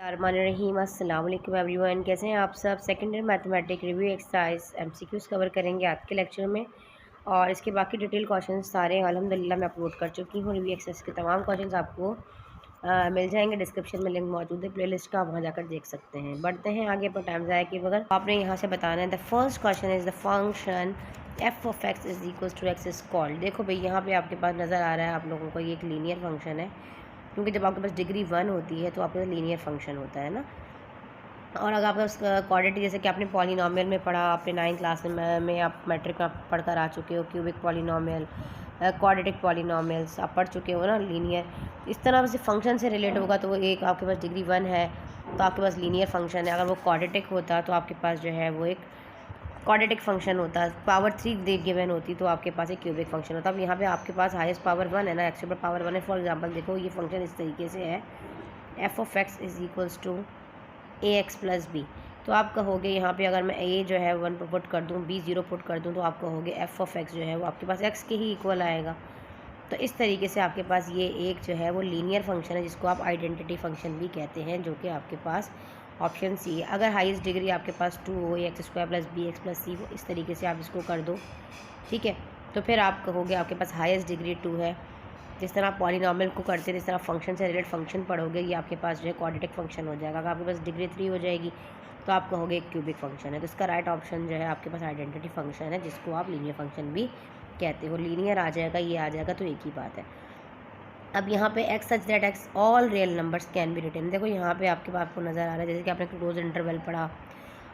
रहीम अस्सलाम वालेकुम एवरीवन, कैसे हैं आप सब। Second year mathematic review exercise MCQs cover करेंगे आज के लेक्चर में। और इसके बाकी डिटेल क्वेश्चन सारे अल्हम्दुलिल्लाह मैं अपलोड कर चुकी हूँ। रिव्यू एक्सरसाइज के तमाम क्वेश्चन आपको मिल जाएंगे। डिस्क्रिप्शन में लिंक मौजूद है, प्लेलिस्ट का, आप वहाँ जाकर देख सकते हैं। बढ़ते हैं आगे पर टाइम ज़ाया कि बगैर आपने यहाँ से बताना है। The first question is the function F of x is equal to X is called. देखो भाई, यहाँ पे आपके पास नज़र आ रहा है आप लोगों को ये एक लीनियर फंक्शन है, क्योंकि जब आपके पास डिग्री 1 होती है तो आपके पास लीनियर फंक्शन होता है ना। और अगर आपके पास क्वाड्रेटिक, जैसे कि आपने पॉलिनोमियल में पढ़ा, आपने 9th क्लास में आप मैट्रिक में पढ़कर आ चुके हो, क्यूबिक पॉलिनोमियल, क्वाड्रेटिक पॉलिनोमियल्स आप पढ़ चुके हो ना, लीनियर। इस तरह से फंक्शन से रिलेट होगा तो वो एक आपके पास डिग्री 1 है तो आपके पास लीनियर फंक्शन है। अगर वो क्वाड्रेटिक होता तो आपके पास जो है वो एक क्वाड्रेटिक फंक्शन होता है। पावर 3 गिवन होती तो आपके पास एक क्यूबिक फंक्शन होता। अब यहाँ पे आपके पास हाईएस्ट पावर 1 है ना, एक्स पर पावर 1 है। फॉर एग्जांपल देखो, ये फंक्शन इस तरीके से है, F of x is equals to A X plus B. तो आप कहोगे यहाँ पे अगर मैं ए जो है 1 पुट कर दूँ, बी 0 पुट कर दूँ, तो आप कहोगे एफ ऑफ एक्स जो है वो आपके पास एक्स के ही इक्वल आएगा। तो इस तरीके से आपके पास ये एक जो है वो लीनियर फंक्शन है, जिसको आप आइडेंटिटी फंक्शन भी कहते हैं, जो कि आपके पास ऑप्शन सी है। अगर हाईएस्ट डिग्री आपके पास 2 हो, x square plus b x plus c हो, इस तरीके से आप इसको कर दो, ठीक है। तो फिर आप कहोगे आपके पास हाईएस्ट डिग्री 2 है। जिस तरह आप पॉलिनोमियल को करते हैं, जिस तरह फंक्शन से रिलेटेड फंक्शन पढ़ोगे, ये आपके पास जो है क्वाड्रेटिक फंक्शन हो जाएगा। अगर आपके पास डिग्री 3 हो जाएगी तो आप कहोगे एक क्यूबिक फंक्शन है। तो इसका राइट ऑप्शन जो है आपके पास आइडेंटिटी फंक्शन है, जिसको आप लीनियर फंक्शन भी कहते हो। लीनियर आ जाएगा, ये आ जाएगा, तो एक ही बात है। अब यहाँ पे X such that X all real numbers can be written. देखो यहाँ पे आपके पास आपको नज़र आ रहा है, जैसे कि आपने क्लोज इंटरवल पढ़ा,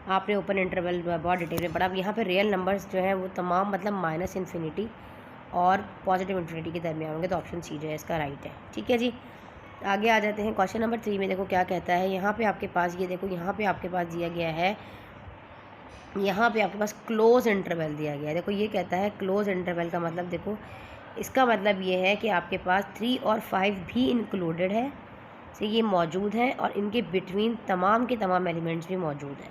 आपने ओपन इंटरवल बहुत डिटेल में पढ़ा। अब यहाँ पे रियल नंबर्स जो है वो तमाम मतलब माइनस इन्फिनिटी और पॉजिटिव इन्फिनिटी के दरमियान होंगे। तो ऑप्शन सी जो है इसका राइट है, ठीक है जी। आगे आ जाते हैं क्वेश्चन नंबर 3 में। देखो क्या कहता है यहाँ पे आपके पास, ये देखो यहाँ पे आपके पास दिया गया है, यहाँ पे आपके पास क्लोज इंटरवल दिया गया है। देखो ये कहता है क्लोज इंटरवल का मतलब, देखो इसका मतलब ये है कि आपके पास 3 और 5 भी इंक्लूडेड है, से ये मौजूद है, और इनके बिटवीन तमाम के तमाम एलिमेंट्स भी मौजूद हैं।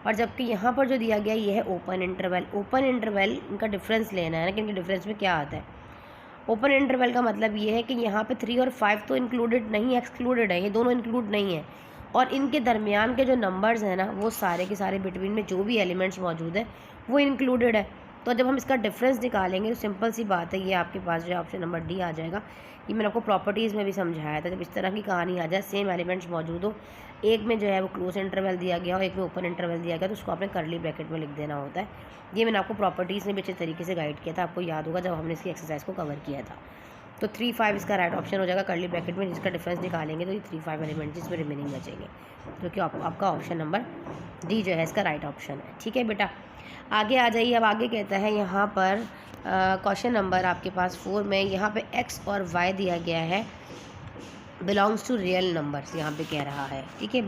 और जबकि यहाँ पर जो दिया गया ये है ओपन इंटरवल। ओपन इंटरवल इनका डिफरेंस लेना है ना, कि इनके डिफरेंस में क्या आता है। ओपन इंटरवल का मतलब ये है कि यहाँ पे 3 और 5 तो इंक्लूडेड नहीं, एक्सक्लूडेड है, ये दोनों इंक्लूड नहीं है। और इनके दरमियान के जो नंबर्स हैं ना, वो सारे के सारे बिटवीन में जो भी एलिमेंट्स मौजूद है वो इंक्लूडेड है। तो जब हम इसका डिफरेंस निकालेंगे तो सिंपल सी बात है, ये आपके पास जो है ऑप्शन नंबर डी आ जाएगा। ये मैंने आपको प्रॉपर्टीज़ में भी समझाया था। जब इस तरह की कहानी आ जाए, सेम एलिमेंट्स मौजूद हो, एक में जो है वो क्लोज इंटरवल दिया गया हो, एक में ओपन इंटरवल दिया गया, तो उसको आपने करली ब्रैकेट में लिख देना होता है। ये मैंने आपको प्रॉपर्टीज़ में भी अच्छे तरीके से गाइड किया था, आपको याद होगा जब हमने इसकी एक्सरसाइज को कवर किया था। तो 3 5 इसका राइट ऑप्शन हो जाएगा करली ब्रैकेट में, जिसका डिफरेंस निकालेंगे तो ये 3 5 एलिमेंट जिसमें रिमेनिंग बचेंगे, जो कि आपका ऑप्शन नंबर डी जो है इसका राइट ऑप्शन है, ठीक है बेटा। आगे आ जाइए। अब आगे कहता है यहाँ पर क्वेश्चन नंबर आपके पास 4 में, यहाँ पे एक्स और वाई दिया गया है, बिलोंग्स टू रियल नंबर्स यहाँ पे कह रहा है, ठीक है।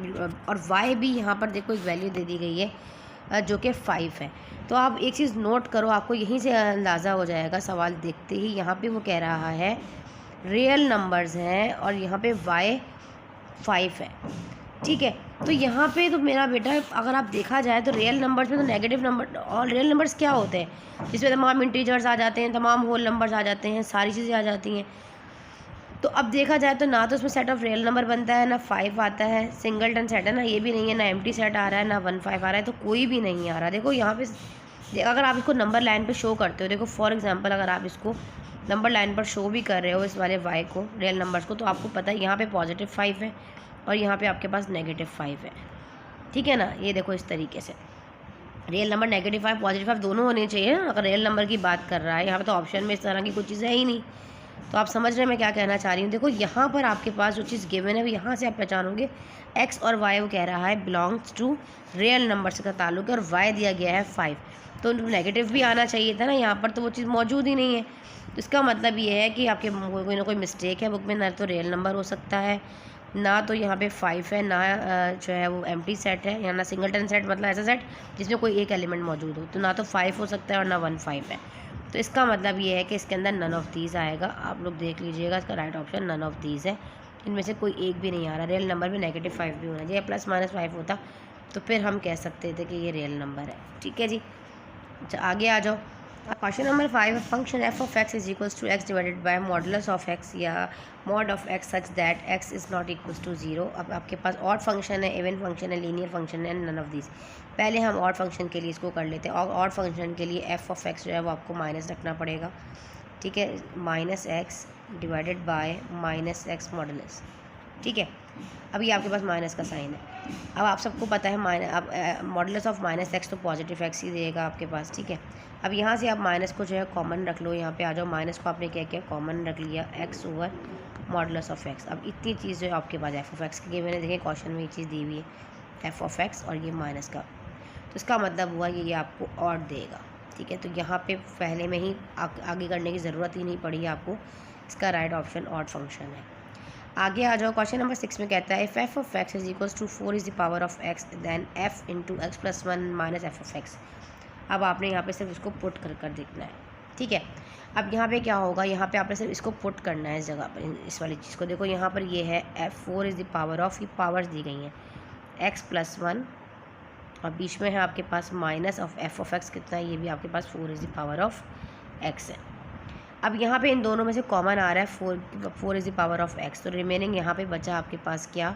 और वाई भी यहाँ पर देखो एक वैल्यू दे दी गई है जो कि 5 है। तो आप एक चीज़ नोट करो, आपको यहीं से अंदाज़ा हो जाएगा सवाल देखते ही। यहाँ पे वो कह रहा है रियल नंबर्स हैं और यहाँ पे वाई 5 है, ठीक है। तो यहाँ पे तो मेरा बेटा, अगर आप देखा जाए तो रियल नंबर्स में तो नेगेटिव नंबर, और रियल नंबर्स क्या होते हैं, जिसमें तमाम इंटीजर्स आ जाते हैं, तमाम होल नंबर्स आ जाते हैं, सारी चीज़ें आ जाती हैं। तो अब देखा जाए तो ना तो उसमें सेट ऑफ रियल नंबर बनता है, ना 5 आता है, सिंगलटन सेट है ना, ये भी नहीं है, ना एम्प्टी सेट आ रहा है, ना 1 5 आ रहा है, तो कोई भी नहीं आ रहा। देखो यहाँ पे अगर आप इसको नंबर लाइन पे शो करते हो, देखो फॉर एग्जांपल अगर आप इसको नंबर लाइन पर शो भी कर रहे हो इस वाले वाई को, रियल नंबर्स को, तो आपको पता है यहाँ पे पॉजिटिव 5 है और यहाँ पे आपके पास नेगेटिव 5 है, ठीक है ना। ये देखो इस तरीके से रियल नंबर नेगेटिव 5 पॉजिटिव 5 दोनों होने चाहिए ना, अगर रियल नंबर की बात कर रहा है। यहाँ पे तो ऑप्शन में इस तरह की कोई चीज़ है ही नहीं। तो आप समझ रहे हैं मैं क्या कहना चाह रही हूँ। देखो यहाँ पर आपके पास जो चीज़ गिवन है, यहाँ से आप पहचानोगे एक्स और वाई, वो कह रहा है बिलोंग्स टू रियल नंबर्स का ताल्लुक है, और वाई दिया गया है 5, तो नेगेटिव भी आना चाहिए था ना यहाँ पर, तो वो चीज़ मौजूद ही नहीं है। तो इसका मतलब ये है कि आपके कोई ना कोई मिस्टेक है बुक में, ना तो रियल नंबर हो सकता है, ना तो यहाँ पे 5 है, ना जो है वो एम्प्टी सेट है, या ना सिंगलटन सेट, मतलब ऐसा सेट जिसमें कोई एक एलिमेंट मौजूद हो। तो ना तो 5 हो सकता है और ना 1 5 है। तो इसका मतलब ये है कि इसके अंदर नन ऑफ दीज आएगा। आप लोग देख लीजिएगा, इसका right option none of these है, इनमें से कोई एक भी नहीं आ रहा। रियल नंबर में नेगेटिव 5 भी होना चाहिए, प्लस माइनस 5 होता तो फिर हम कह सकते थे कि ये रियल नंबर है, ठीक है जी। अच्छा आगे आ जाओ। Question number 5, function F of x is equals to x divided by modulus of x या mod of x such that x is not equals to 0। अब आपके पास ऑड फंक्शन है, इवन फंक्शन है, लीनियर फंक्शन है, none of this. पहले हम odd function के लिए इसको कर लेते हैं। और ऑड फंक्शन के लिए एफ ऑफ एक्स जो है वो आपको माइनस रखना पड़ेगा, ठीक है, minus x divided bye minus x modulus, ठीक है। अभी आपके पास माइनस का साइन है। अब आप सबको पता है अब मॉडुलस ऑफ माइनस एक्स तो पॉजिटिव एक्स ही देगा आपके पास, ठीक है। अब यहाँ से आप माइनस को जो है कॉमन रख लो, यहाँ पे आ जाओ, माइनस को आपने क्या किया, कॉमन रख लिया, x over modulus of X. अब इतनी चीज़ जो है आपके पास एफ ऑफ एक्स की, मैंने देखे क्वेश्चन में ये चीज़ दी हुई है, एफ ऑफ एक्स और ये माइनस का, तो इसका मतलब हुआ कि ये आपको ऑड देगा, ठीक है। तो यहाँ पे पहले में ही आगे करने की ज़रूरत ही नहीं पड़ी आपको, इसका राइट ऑप्शन ऑड फंक्शन है। आगे आ जाओ, क्वेश्चन नंबर 6 में कहता है if F of x is equals to 4 is the power of X then F into X plus 1 minus F of X. अब आपने यहाँ पे सिर्फ इसको पुट कर देखना है, ठीक है। अब यहाँ पे क्या होगा, यहाँ पे आपने सिर्फ इसको पुट करना है इस जगह पर, इस वाली चीज़ को। देखो यहाँ पर ये है F4 is the power of, ये पावर्स दी गई हैं, एक्स प्लस 1 और बीच में है आपके पास minus of f of x कितना है, ये भी आपके पास 4 is the power of x है। अब यहाँ पे इन दोनों में से कॉमन आ रहा है 4 is the power of x, तो रिमेनिंग यहाँ पे बचा आपके पास क्या,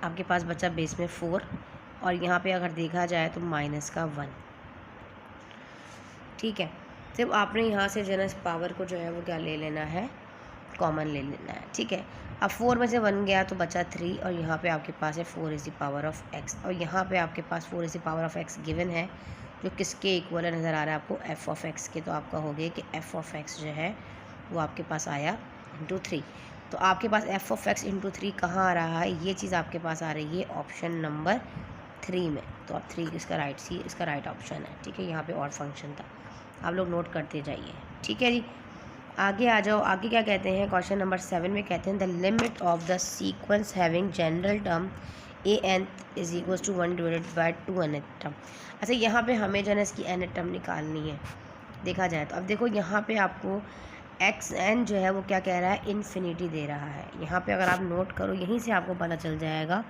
आपके पास बचा बेस में 4 और यहाँ पे अगर देखा जाए तो माइनस का 1, ठीक है। सिर्फ आपने यहाँ से जो है इस पावर को जो है वो क्या ले लेना है, कॉमन ले लेना है, ठीक है। अब 4 में से 1 गया तो बचा 3 और यहाँ पे आपके पास है 4 is the power of x और यहाँ पे आपके पास 4 is the power of x given है, जो किसके इक्वल नज़र आ रहा है आपको, एफ ऑफ एक्स के। तो आपका हो गया कि एफ ऑफ एक्स जो है वो आपके पास आया इंटू 3। तो आपके पास एफ ऑफ एक्स इंटू 3 कहाँ आ रहा है, ये चीज़ आपके पास आ रही है ऑप्शन नंबर 3 में। तो अब 3 इसका राइट ऑप्शन है, ठीक है। यहाँ पे ऑड फंक्शन था, आप लोग नोट करते जाइए, ठीक है जी। आगे आ जाओ, आगे क्या कहते हैं, क्वेश्चन नंबर 7 में कहते हैं the limit of the sequence having general term A N is equals to 1 divided by 2 N term. अच्छा, यहाँ पे हमें जो है इसकी एन टर्म निकालनी है, देखा जाए तो। अब देखो यहाँ पे आपको एक्स एन जो है वो क्या कह रहा है, इन्फिनिटी दे रहा है। यहाँ पे अगर आप नोट करो, यहीं से आपको पता चल जाएगा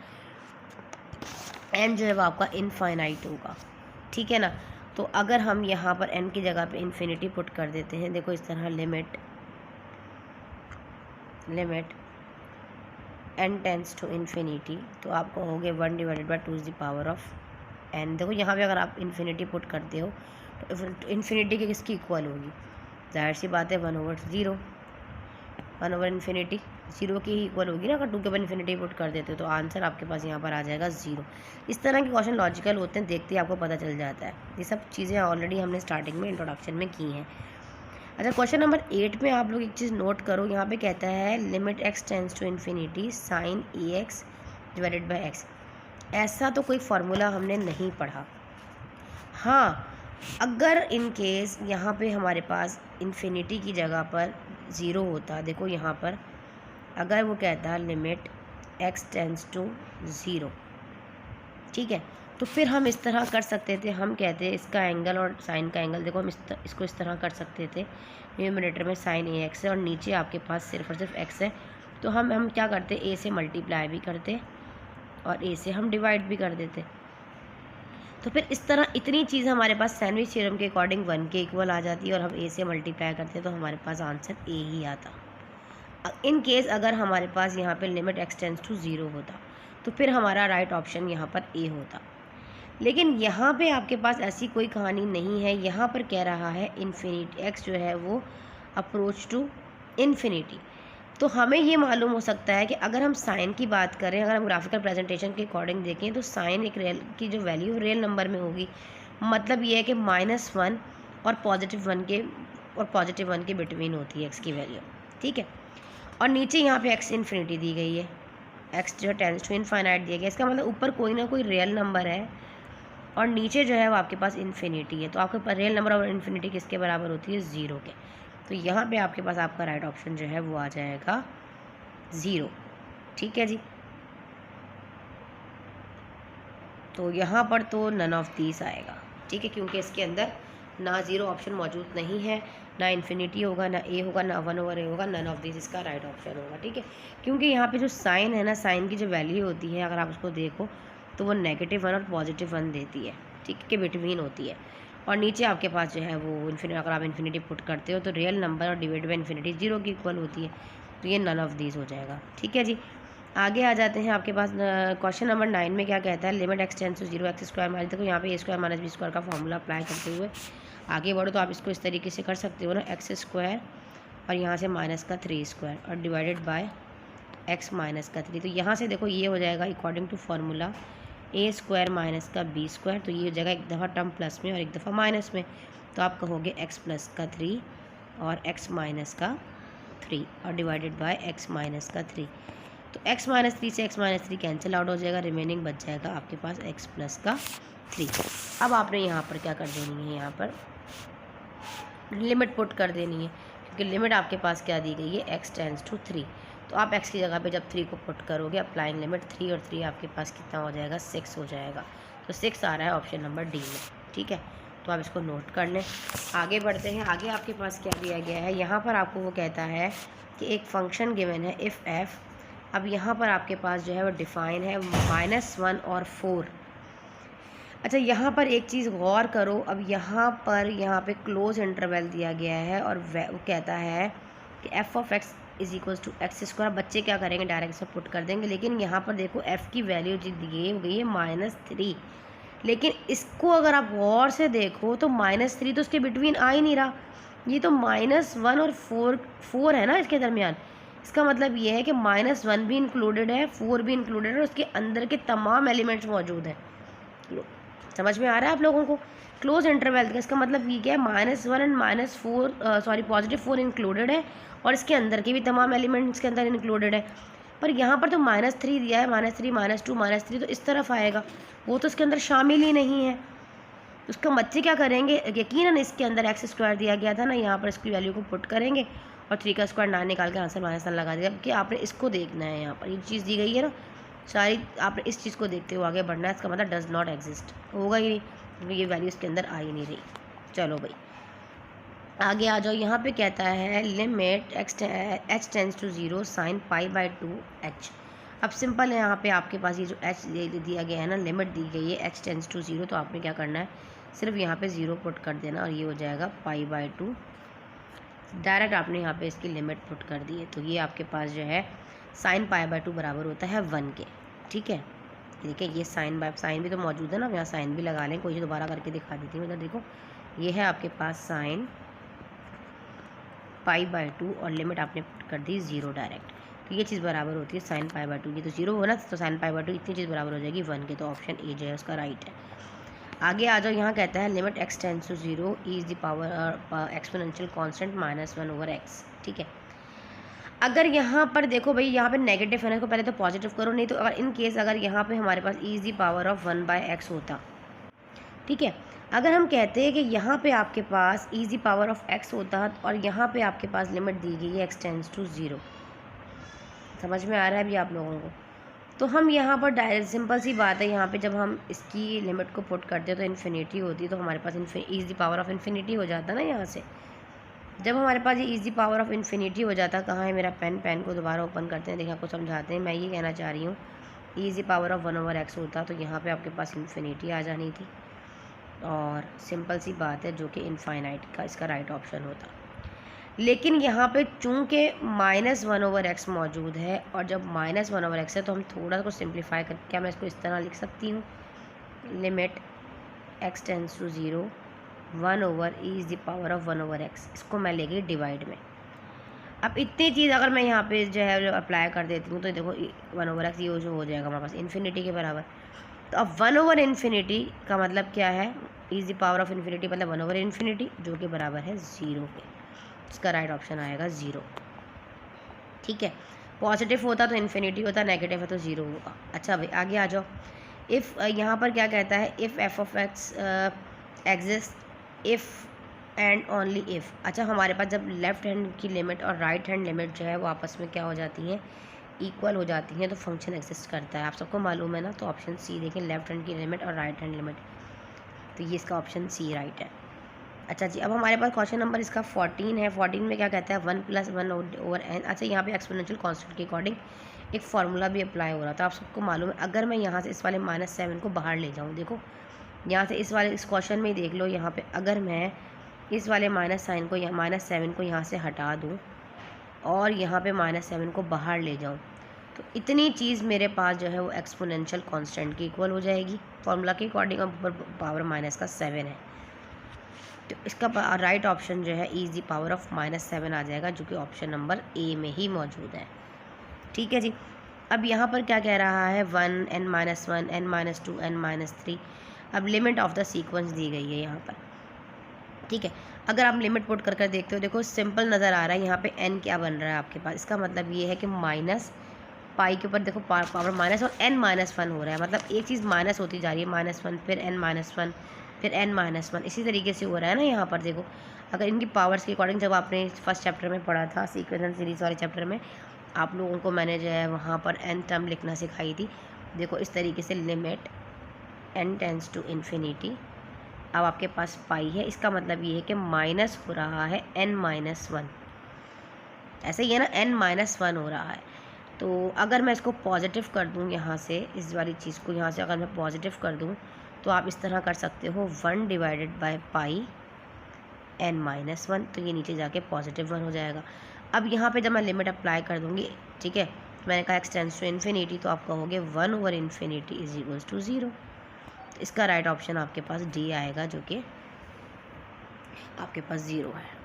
एन जो है वो आपका इनफाइनाइट होगा, ठीक है ना। तो अगर हम यहाँ पर n की जगह पे इन्फिनिटी पुट कर देते हैं, देखो इस तरह limit n tends to infinity, तो आपको हो गया 1 divided by 2 is the power of n। देखो यहाँ पे अगर आप इन्फिनिटी पुट करते हो तो इन्फिनिटी के किसकी इक्वल होगी, जाहिर सी बात है 1 ओवर 0, 1 ओवर इन्फिनिटी 0 की ही इक्वल होगी ना। अगर 2 के ऊपर इन्फिनिटी पुट कर देते हो तो आंसर आपके पास यहाँ पर आ जाएगा 0। इस तरह के क्वेश्चन लॉजिकल होते हैं, देखते ही आपको पता चल जाता है। ये सब चीज़ें ऑलरेडी हमने स्टार्टिंग में इंट्रोडक्शन में की हैं। अच्छा, क्वेश्चन नंबर 8 में आप लोग एक चीज़ नोट करो, यहाँ पे कहता है limit X tends to infinity sine A X divided by X. ऐसा तो कोई फार्मूला हमने नहीं पढ़ा। हाँ, अगर इन केस यहाँ पे हमारे पास इन्फिनिटी की जगह पर 0 होता, देखो यहाँ पर अगर वो कहता लिमिट एक्स टेंस टू 0, ठीक है, तो फिर हम इस तरह कर सकते थे। हम कहते हैं इसका एंगल और साइन का एंगल, देखो हम इसको इस तरह कर सकते थे, न्यूमरेटर में साइन ए एक्स है और नीचे आपके पास सिर्फ और सिर्फ एक्स है। तो हम क्या करते, ए से मल्टीप्लाई भी करते और ए से हम डिवाइड भी कर देते। तो फिर इस तरह इतनी चीज़ हमारे पास सैंडविच थ्योरम के अकॉर्डिंग 1 के इक्वल आ जाती है और हम ए से मल्टीप्लाई करते तो हमारे पास आंसर ए ही आता। इन केस अगर हमारे पास यहाँ पे लिमिट एक्स टेंस टू 0 होता तो फिर हमारा राइट ऑप्शन यहाँ पर ए होता। लेकिन यहाँ पे आपके पास ऐसी कोई कहानी नहीं है। यहाँ पर कह रहा है इन्फिनिटी, एक्स जो है वो अप्रोच टू इन्फिनिटी। तो हमें ये मालूम हो सकता है कि अगर हम साइन की बात करें, अगर हम ग्राफिकल प्रेजेंटेशन के अकॉर्डिंग देखें तो साइन एक रियल की जो वैल्यू रियल नंबर में होगी। मतलब ये है कि -1 और पॉजिटिव वन के बिटवीन होती है एक्स की वैल्यू, ठीक है। और नीचे यहाँ पे एक्स इन्फिनिटी दी गई है, एक्स जो टेंस टू इनफाइनाइट दिया गया। इसका मतलब ऊपर कोई ना कोई रियल नंबर है और नीचे जो है वो आपके पास इन्फिनिटी है। तो आपके पास रियल नंबर और इन्फिनिटी किसके बराबर होती है, 0 के। तो यहाँ पे आपके पास आपका राइट ऑप्शन जो है वो आ जाएगा 0, ठीक है जी। तो यहाँ पर तो नन ऑफ दीस आएगा, ठीक है, क्योंकि इसके अंदर ना 0 ऑप्शन मौजूद नहीं है, ना इन्फिनिटी होगा, ना ए होगा, ना 1 ओवर ए होगा, नन ऑफ दिस इसका राइट ऑप्शन होगा, ठीक है। क्योंकि यहाँ पे जो साइन है ना, साइन की जो वैल्यू होती है अगर आप उसको देखो तो वो -1 और +1 देती है, ठीक है, के बिटवीन होती है। और नीचे आपके पास जो है वो इन्फिनिटी, अगर आप इन्फिनिटी पुट करते हो तो रियल नंबर और डिवाइड बाई इन्फिनिटी 0 की इक्वल होती है, तो ये नन ऑफ दीज हो जाएगा। ठीक है जी, आगे आ जाते हैं। आपके पास क्वेश्चन नंबर 9 में क्या कहता है, limit X tends to 0 X square minus, देखो यहाँ पे A square minus B square का फॉर्मूला अप्लाई करते हुए आगे बढ़ो तो आप इसको इस तरीके से कर सकते हो ना, एक्स स्क्वायर और यहाँ से माइनस का 3 स्क्वायर और डिवाइडेड बाय एक्स माइनस का 3। तो यहाँ से देखो ये हो जाएगा according to formula A square minus का बी स्क्वायर, तो ये हो जाएगा एक दफ़ा टर्म प्लस में और एक दफ़ा माइनस में, तो आप कहोगे एक्स प्लस का 3 और एक्स माइनस का 3 और डिवाइडेड बाय एक्स माइनस का 3। तो x माइनस 3 से x माइनस 3 कैंसिल आउट हो जाएगा, रिमेनिंग बच जाएगा आपके पास x प्लस का 3। अब आपने यहाँ पर क्या कर देनी है, यहाँ पर लिमिट पुट कर देनी है, क्योंकि लिमिट आपके पास क्या दी गई है, x टेंस टू 3। तो आप x की जगह पे जब 3 को पुट करोगे, अप्लाइंग लिमिट 3 और 3 आपके पास कितना हो जाएगा, 6 हो जाएगा। तो 6 आ रहा है ऑप्शन नंबर डी में। ठीक है, तो आप इसको नोट कर लें। आगे बढ़ते हैं। आगे आपके पास क्या दिया गया है, यहाँ पर आपको वो कहता है कि एक फंक्शन गिवन है इफ़ एफ। अब यहाँ पर आपके पास जो है वो डिफ़ाइन है -1 और 4। अच्छा, यहाँ पर एक चीज़ गौर करो। अब यहाँ पे क्लोज इंटरवल दिया गया है और वो कहता है कि F of X is equal to X square. बच्चे क्या करेंगे, डायरेक्ट से पुट कर देंगे, लेकिन यहाँ पर देखो एफ़ की वैल्यू जो दी गई है -3, लेकिन इसको अगर आप गौर से देखो तो -3 तो उसके बिटवीन आ ही नहीं रहा। ये तो -1 और 4 है ना इसके दरमियान। इसका मतलब ये है कि -1 भी इंक्लूडेड है, 4 भी इंक्लूडेड है और उसके अंदर के तमाम एलिमेंट्स मौजूद हैं। समझ में आ रहा है आप लोगों को? क्लोज इंटरवल का इसका मतलब ये क्या है, -1 एंड -4 +4 इंक्लूडेड है और इसके अंदर के भी तमाम एलिमेंट्स के अंदर इंक्लूडेड है। पर यहाँ पर तो -3 दिया है, -3 -2 -3 तो इस तरफ आएगा, वो तो इसके अंदर शामिल ही नहीं है। उसका बच्चे क्या करेंगे, यकीनन इसके अंदर एक्स स्क्वायर दिया गया था ना, यहाँ पर इसकी वैल्यू को पुट करेंगे और 3 का स्क्वायर ना निकाल के आंसर -1 लगा दिया। कि आपने इसको देखना है, यहाँ पर ये चीज़ दी गई है ना सारी, आपने इस चीज़ को देखते हुए आगे बढ़ना है। इसका मतलब डज़ नॉट एग्जिस्ट होगा ही नहीं, क्योंकि ये वैल्यू इसके अंदर आ ही नहीं रही। चलो भाई आगे आ जाओ। यहाँ पे कहता है limit h tends to 0 sine π/2 h। अब सिंपल है, यहाँ पे आपके पास ये जो h दिया गया है ना, लिमिट दी गई है h टेंस टू 0, तो आपने क्या करना है, सिर्फ यहाँ पे 0 पुट कर देना और ये हो जाएगा π/2। डायरेक्ट आपने यहाँ पे इसकी लिमिट पुट कर दी है, तो ये आपके पास जो है साइन π/2 बराबर होता है 1 के। ठीक है, देखिए ये साइन भी तो मौजूद है ना, यहाँ साइन भी लगा लें, कोई दोबारा करके दिखा देती हूँ। मतलब देखो ये है आपके पास साइन π/2 और लिमिट आपने पुट कर दी 0 डायरेक्ट, तो ये चीज़ बराबर होती है साइन π/2 की। तो 0 हो ना, तो साइन π/2 इतनी चीज़ बराबर हो जाएगी 1 के, तो ऑप्शन ए जो है उसका राइट है। आगे आ जाओ। यहाँ कहता है limit X tends to 0 is the power exponential constant -1/x। ठीक है, अगर यहाँ पर देखो भाई, यहाँ पे नेगेटिव है ना, इसको पहले तो पॉजिटिव करो, नहीं तो अगर इन केस अगर यहाँ पे हमारे पास is the power of 1/x होता। ठीक है, अगर हम कहते हैं कि यहाँ पे आपके पास is the power of x होता और यहाँ पे आपके पास लिमिट दी गई है एक्स टेंस टू 0, समझ में आ रहा है अभी आप लोगों को? तो हम यहाँ पर डायरेक्ट सिंपल सी बात है, यहाँ पे जब हम इसकी लिमिट को पुट करते हैं तो इन्फिनिटी होती है, तो हमारे पास is the power of infinity हो जाता है ना। यहाँ से जब हमारे पास ये is the power of infinity हो जाता, कहाँ है मेरा पेन को दोबारा ओपन करते हैं, देखा, आपको समझाते हैं। मैं ये कहना चाह रही हूँ is the power of 1/x होता, तो यहाँ पर आपके पास इन्फिनिटी आ जानी थी और सिंपल सी बात है, जो कि इनफाइनाइट का इसका राइट ऑप्शन होता। लेकिन यहाँ पे चूँकि -1/x मौजूद है और जब -1/x है तो हम थोड़ा सा सिंप्लीफाई कर, क्या मैं इसको इस तरह लिख सकती हूँ, limit x tends to 0 1/e the power of 1/x, इसको मैं ले गई डिवाइड में। अब इतनी चीज़ अगर मैं यहाँ पे जो है अप्लाई कर देती हूँ तो देखो 1/x ये जो हो जाएगा हमारे पास इन्फिनिटी के बराबर। तो अब 1/∞ का मतलब क्या है, is the power of infinity मतलब 1/∞, जो कि बराबर है 0 के। इसका राइट ऑप्शन आएगा 0। ठीक है, पॉजिटिव होता तो इन्फिनिटी होता, नेगेटिव है तो 0 होगा। अच्छा भाई आगे आ जाओ। इफ़ यहाँ पर क्या कहता है, if F of x exist if and only if. अच्छा, हमारे पास जब लेफ़्ट हैंड की लिमिट और राइट हैंड लिमिट जो है वो आपस में क्या हो जाती हैं, इक्वल हो जाती हैं, तो फंक्शन एग्जिस्ट करता है। आप सबको मालूम है ना, तो ऑप्शन सी देखें, लेफ़्ट हैंड की लिमिट और राइट हैंड लिमिट, तो ये इसका ऑप्शन सी राइट है। अच्छा जी, अब हमारे पास क्वेश्चन नंबर इसका 14 है। 14 में क्या कहता है, 1 + 1/n। अच्छा, यहाँ पे एक्सपोनेंशियल कांस्टेंट के अकॉर्डिंग एक फार्मूला भी अप्लाई हो रहा था। आप सबको मालूम है, अगर मैं यहाँ से इस वाले -7 को बाहर ले जाऊँ, देखो यहाँ से इस क्वेश्चन में देख लो, यहाँ पे अगर मैं इस वाले माइनस साइन को या -7 को यहाँ से हटा दूँ और यहाँ पे -7 को बाहर ले जाऊँ, तो इतनी चीज़ मेरे पास जो है वो एक्सपोनेंशियल कांस्टेंट की इक्वल हो जाएगी फॉर्मूला के अकॉर्डिंग। ऊपर पावर -7 है, तो इसका राइट ऑप्शन जो है इज द पावर ऑफ -7 आ जाएगा, जो कि ऑप्शन नंबर ए में ही मौजूद है। ठीक है जी। अब यहाँ पर क्या कह रहा है, 1 n-1 n-2 n-3। अब लिमिट ऑफ द सीक्वेंस दी गई है यहाँ पर। ठीक है, अगर आप लिमिट पुट कर देखते हो, देखो सिंपल नज़र आ रहा है। यहाँ पे n क्या बन रहा है आपके पास, इसका मतलब ये है कि माइनस पाई के ऊपर देखो पावर माइनस और n-1 हो रहा है, मतलब एक चीज़ माइनस होती जा रही है, -1 फिर n-1 फिर n-1, इसी तरीके से हो रहा है ना। यहाँ पर देखो, अगर इनकी पावर्स के अकॉर्डिंग, जब आपने फर्स्ट चैप्टर में पढ़ा था सीक्वेंस एंड सीरीज वाले चैप्टर में, आप लोगों को मैंने जो है वहाँ पर n टर्म लिखना सिखाई थी। देखो इस तरीके से limit n tends to infinity, अब आपके पास पाई है, इसका मतलब ये है कि माइनस हो रहा है n-1, ऐसे ही है ना, n-1 हो रहा है। तो अगर मैं इसको पॉजिटिव कर दूँ यहाँ से, इस वाली चीज़ को यहाँ से अगर मैं पॉजिटिव कर दूँ, तो आप इस तरह कर सकते हो 1 डिवाइडेड बाय पाई n-1, तो ये नीचे जाके +1 हो जाएगा। अब यहाँ पे जब मैं लिमिट अप्लाई कर दूँगी, ठीक है, मैंने कहा x टेंस टू इन्फिनिटी, तो आप कहोगे 1/∞ इज इक्वल्स टू 0। इसका राइट ऑप्शन आपके पास डी आएगा, जो कि आपके पास 0 है।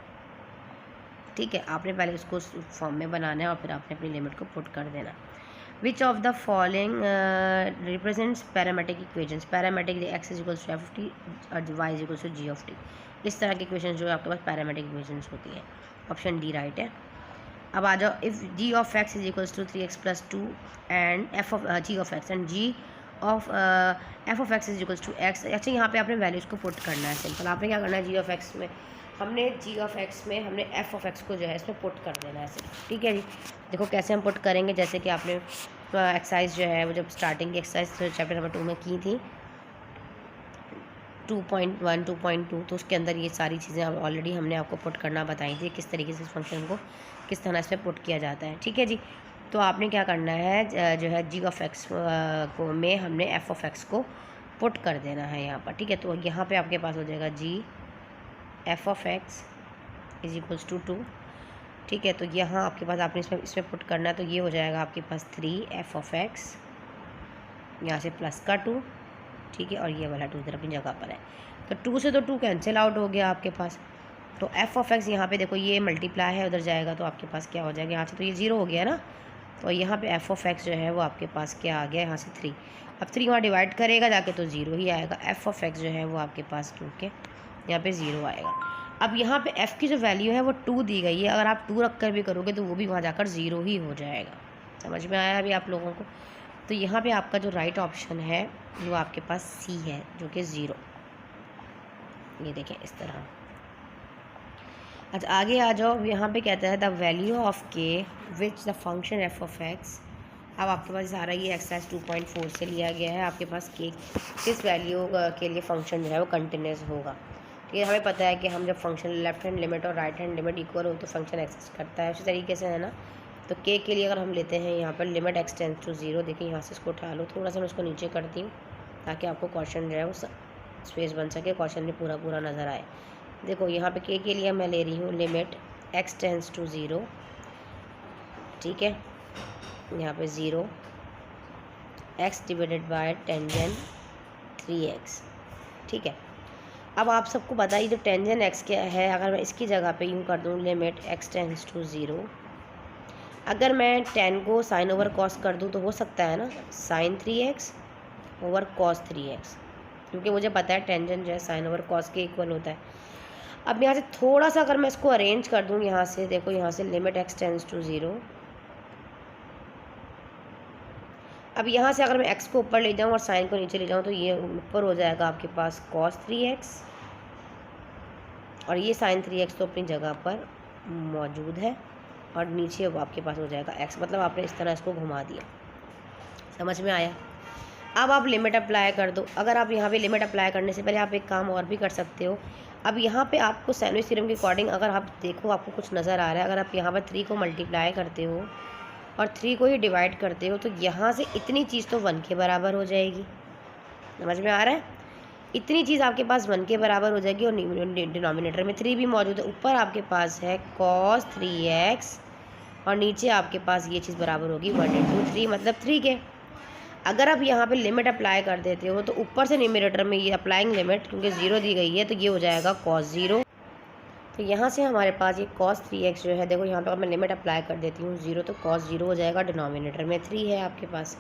ठीक है, आपने पहले उसको फॉर्म में बनाना है और फिर आपने अपनी लिमिट को पुट कर देना। Which of the following represents parametric equations, parametric x is equals to f(t) और y is equals to g(t). इस तरह के इक्वेशन जो है आपके पास पैरामेट्रिक इक्वेशंस होती है। ऑप्शन डी राइट है। अब आ जाओ, if g of x is equals to 3x + 2 and f of g of x and g of f of x is equals to x। अच्छा, यहाँ पे आपने वैल्यूज़ को पुट करना है। सिंपल, आपने क्या करना है, g ऑफ x में हमने g ऑफ x में हमने f ऑफ x को जो है इसमें पुट कर देना है सिर्फ। ठीक है जी। देखो कैसे हम पुट करेंगे, जैसे कि आपने एक्सरसाइज जो है वो जब स्टार्टिंग की एक्सरसाइज चैप्टर नंबर 2 में की थी 2.1 2.2, तो उसके अंदर ये सारी चीज़ें ऑलरेडी हमने आपको पुट करना बताई थी, किस तरीके से इस फंक्शन को किस तरह से पुट किया जाता है। ठीक है जी। तो आपने क्या करना है, जो है g ऑफ x को में हमने f ऑफ x को पुट कर देना है यहाँ पर। ठीक है, तो यहाँ पे आपके पास हो जाएगा g f of x is equals to 2। ठीक है, तो यहाँ आपके पास आपने इसमें पुट करना है, तो ये हो जाएगा आपके पास 3f ऑफ x, यहाँ से प्लस का 2। ठीक है, और ये वाला 2 इधर अपनी जगह पर है, तो 2 से तो 2 कैंसिल आउट हो गया आपके पास। तो f ऑफ x यहाँ पे देखो ये मल्टीप्लाई है, उधर जाएगा तो आपके पास क्या हो जाएगा, यहाँ से तो ये 0 हो गया ना, तो यहाँ पे f ऑफ x जो है वो आपके पास क्या आ गया, यहाँ से 3। अब 3 वहाँ डिवाइड करेगा जाके तो 0 ही आएगा। f ऑफ x जो है वो आपके पास क्योंकि यहाँ पे 0 आएगा। अब यहाँ पे f की जो वैल्यू है वो 2 दी गई है, अगर आप 2 रख कर भी करोगे तो वो भी वहाँ जाकर 0 ही हो जाएगा। समझ में आया अभी आप लोगों को? तो यहाँ पे आपका जो राइट ऑप्शन है वो आपके पास सी है, जो कि 0। ये देखें इस तरह। अच्छा, आगे आ जाओ, यहाँ पे कहता है द वैल्यू ऑफ के which the function f of x। अब आपके पास सारा ये एक्सरसाइज 2.4 से लिया गया है। आपके पास के किस वैल्यू के लिए फंक्शन जो है वो कंटिन्यूस होगा। ठीक है, हमें पता है कि हम जब फंक्शन लेफ्ट हैंड लिमिट और राइट हैंड लिमिट इक्वल हो तो फंक्शन एक्सिस्ट करता है, उसी तरीके से है ना। तो के लिए अगर हम लेते हैं यहाँ पर लिमिट x टेंस टू 0, देखिए यहाँ से इसको उठा लो, थोड़ा सा मैं इसको नीचे करती हूँ ताकि आपको क्वेश्चन जो है वो स्पेस बन सके, क्वेश्चन में पूरा पूरा नज़र आए। देखो यहाँ पे के लिए मैं ले रही हूँ लिमिट x टेंस टू 0। ठीक है, यहाँ पे 0 x divided by tangent 3x। ठीक है, अब आप सबको पता है जो टेंजेंट x क्या है, अगर मैं इसकी जगह पे यूँ कर दूँ लिमिट x टेंस टू 0, अगर मैं tan को साइन ओवर कॉस कर दूँ तो हो सकता है ना sign 3x over cos 3x, क्योंकि मुझे पता है टेंजेंट जो है साइन ओवर कॉस के इक्वल होता है। अब यहाँ से थोड़ा सा अगर मैं इसको अरेंज कर दूँ, यहाँ से देखो, यहाँ से लिमिट x टेंस टू 0। अब यहाँ से अगर मैं x को ऊपर ले जाऊँ और साइन को नीचे ले जाऊँ तो ये ऊपर हो जाएगा आपके पास cos 3x, और ये साइन 3x तो अपनी जगह पर मौजूद है, और नीचे आपके पास हो जाएगा x। मतलब आपने इस तरह इसको घुमा दिया। समझ में आया? अब आप लिमिट अप्लाई कर दो। अगर आप यहाँ पे लिमिट अप्लाई करने से पहले आप एक काम और भी कर सकते हो। अब यहाँ पे आपको सैंडविच थ्योरम के अकॉर्डिंग अगर आप देखो आपको कुछ नज़र आ रहा है, अगर आप यहाँ पर 3 को मल्टीप्लाई करते हो और 3 को ही डिवाइड करते हो तो यहाँ से इतनी चीज़ तो 1 के बराबर हो जाएगी। समझ में आ रहा है? इतनी चीज़ आपके पास 1 के बराबर हो जाएगी और डिनोमिनेटर में 3 भी मौजूद है। ऊपर आपके पास है cos 3x और नीचे आपके पास ये चीज़ बराबर होगी 1 इंटू 3 मतलब 3 के। अगर आप यहाँ पे लिमिट अप्लाई कर देते हो तो ऊपर से न्यूमरेटर में ये अप्लाइंग लिमिट क्योंकि 0 दी गई है तो ये हो जाएगा cos 0। तो यहाँ से हमारे पास ये cos 3x जो है, देखो यहाँ पे मैं लिमिट अप्लाई कर देती हूँ 0 तो cos 0 हो जाएगा, डिनोमिनेटर में 3 है आपके पास।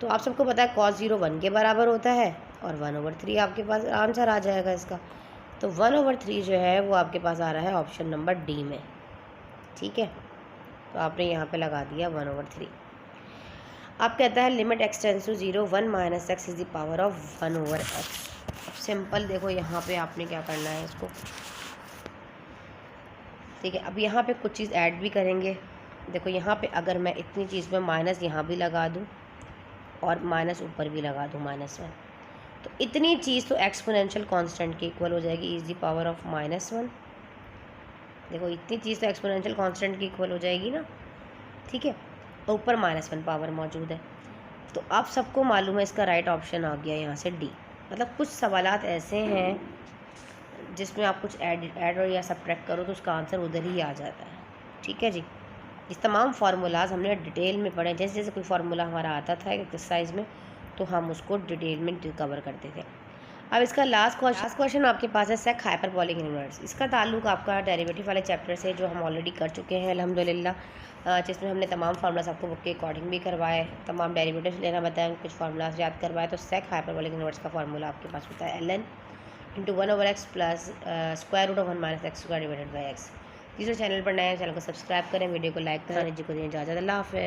तो आप सबको पता है cos 0 1 के बराबर होता है और 1/3 आपके पास आंसर आ जाएगा इसका। तो 1/3 जो है वो आपके पास आ रहा है ऑप्शन नंबर डी में। ठीक है, तो आपने यहाँ पे लगा दिया 1/3। आप कहता है limit x tends to 0 1 minus X is the power of 1/x। Simple देखो यहाँ पे आपने क्या करना है इसको, ठीक है। अब यहाँ पे कुछ चीज़ ऐड भी करेंगे। देखो यहाँ पे अगर मैं इतनी चीज़ में माइनस यहाँ भी लगा दूँ और माइनस ऊपर भी लगा दूँ -1, तो इतनी चीज़ तो एक्सपोनेंशियल कांस्टेंट के इक्वल हो जाएगी इज द पावर ऑफ -1। देखो इतनी चीज़ तो एक्सपोनेंशियल कांस्टेंट की इक्वल हो जाएगी ना, ठीक है। और ऊपर -1 पावर मौजूद है। तो आप सबको मालूम है इसका राइट ऑप्शन आ गया यहाँ से डी। मतलब कुछ सवालात ऐसे हैं जिसमें आप कुछ ऐड और या सब्ट्रैक्ट करो तो उसका आंसर उधर ही आ जाता है। ठीक है जी, इस तमाम फार्मूलाज हमने डिटेल में पढ़े। जैसे जैसे कोई फार्मूला हमारा आता था एक्सरसाइज में तो हम उसको डिटेल में कवर करते थे। अब इसका लास्ट क्वेश्चन आपके पास है सेक हाइपरबोलिक यूनिवर्स। इसका ताल्लुक आपका डेरिवेटिव वाले चैप्टर से जो हम ऑलरेडी कर चुके हैं अल्हम्दुलिल्लाह, जिसमें हमने तमाम फार्मूलाज आपको बुक के अकॉर्डिंग भी करवाए, तमाम डेरिवेटिव्स लेना बताया, कुछ फार्मूलाज याद करवाए। तो सेक हाइपरबोलिक यूनिवर्स का फार्मूला आपके पास होता है ln into 1/x plus square root of 1 minus X square divided by X. तीसरे चैनल पर नए चैनल को सब्सक्राइब करें, वीडियो को लाइक करें। जी को दें इजाज़त, अल्लाह हाफ़िज़।